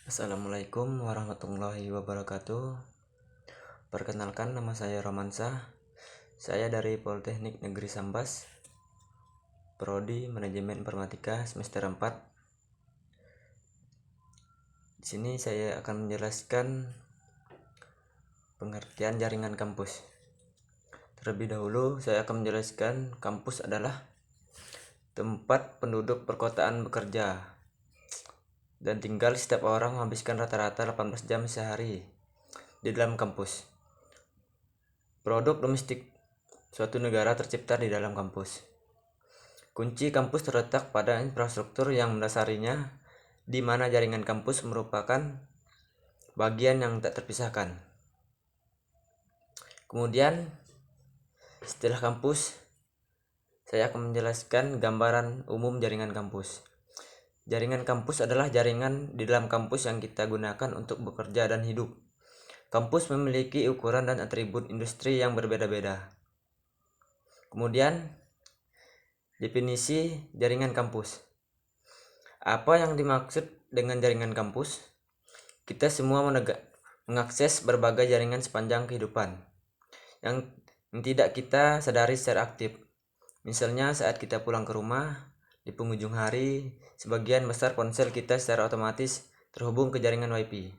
Assalamualaikum warahmatullahi wabarakatuh. Perkenalkan, nama saya Romansa. Saya dari Politeknik Negeri Sambas, Prodi Manajemen Informatika semester 4. Di sini saya akan menjelaskan pengertian jaringan kampus. Terlebih dahulu saya akan menjelaskan kampus adalah tempat penduduk perkotaan bekerja dan tinggal. Setiap orang menghabiskan rata-rata 18 jam sehari di dalam kampus. Produk domestik suatu negara tercipta di dalam kampus. Kunci kampus terletak pada infrastruktur yang mendasarinya, di mana jaringan kampus merupakan bagian yang tak terpisahkan. Kemudian, setelah kampus, saya akan menjelaskan gambaran umum jaringan kampus. Jaringan kampus adalah jaringan di dalam kampus yang kita gunakan untuk bekerja dan hidup. Kampus memiliki ukuran dan atribut industri yang berbeda-beda. Kemudian, definisi jaringan kampus. Apa yang dimaksud dengan jaringan kampus? Kita semua mengakses berbagai jaringan sepanjang kehidupan yang tidak kita sadari secara aktif. Misalnya saat kita pulang ke rumah, di penghujung hari, sebagian besar ponsel kita secara otomatis terhubung ke jaringan Wi-Fi.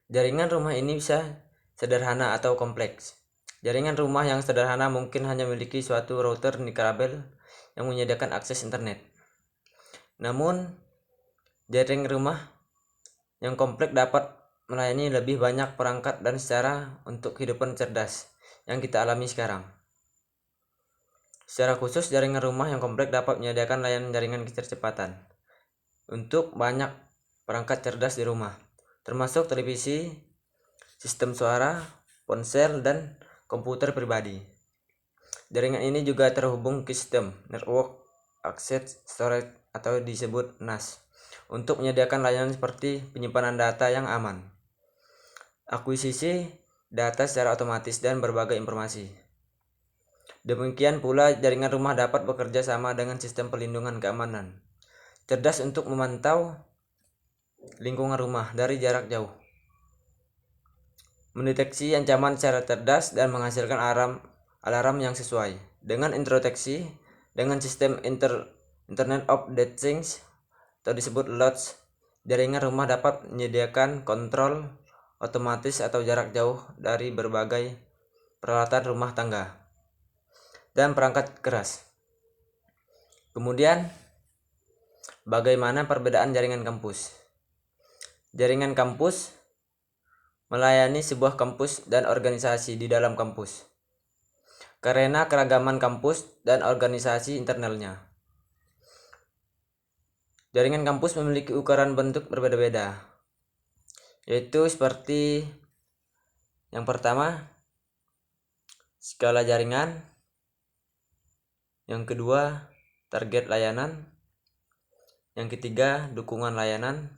Jaringan rumah ini bisa sederhana atau kompleks. Jaringan rumah yang sederhana mungkin hanya memiliki suatu router nirkabel yang menyediakan akses internet. Namun, jaringan rumah yang kompleks dapat melayani lebih banyak perangkat dan secara untuk kehidupan cerdas yang kita alami sekarang. Secara khusus, jaringan rumah yang kompleks dapat menyediakan layanan jaringan kecepatan untuk banyak perangkat cerdas di rumah, termasuk televisi, sistem suara, ponsel, dan komputer pribadi. Jaringan ini juga terhubung ke sistem Network Access Storage atau disebut NAS untuk menyediakan layanan seperti penyimpanan data yang aman, akuisisi data secara otomatis, dan berbagai informasi. Demikian pula jaringan rumah dapat bekerja sama dengan sistem perlindungan keamanan cerdas untuk memantau lingkungan rumah dari jarak jauh, mendeteksi ancaman secara cerdas, dan menghasilkan alarm yang sesuai. Dengan introspeksi dengan sistem Internet of Things atau disebut LOTS, jaringan rumah dapat menyediakan kontrol otomatis atau jarak jauh dari berbagai peralatan rumah tangga dan perangkat keras. Kemudian, bagaimana perbedaan jaringan kampus? Jaringan kampus melayani sebuah kampus dan organisasi di dalam kampus karena keragaman kampus dan organisasi internalnya. Jaringan kampus memiliki ukuran bentuk berbeda-beda, yaitu seperti yang pertama, skala jaringan, yang kedua, target layanan, yang ketiga, dukungan layanan,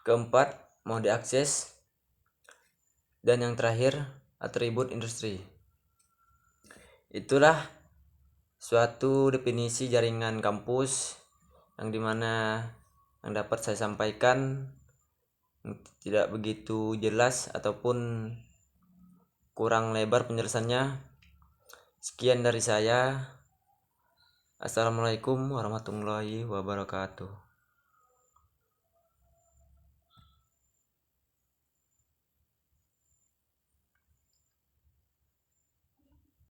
keempat, mode akses, dan yang terakhir, atribut industri. Itulah suatu definisi jaringan kampus yang dimana yang dapat saya sampaikan tidak begitu jelas ataupun kurang lebar penjelasannya. Sekian dari saya. Assalamualaikum warahmatullahi wabarakatuh.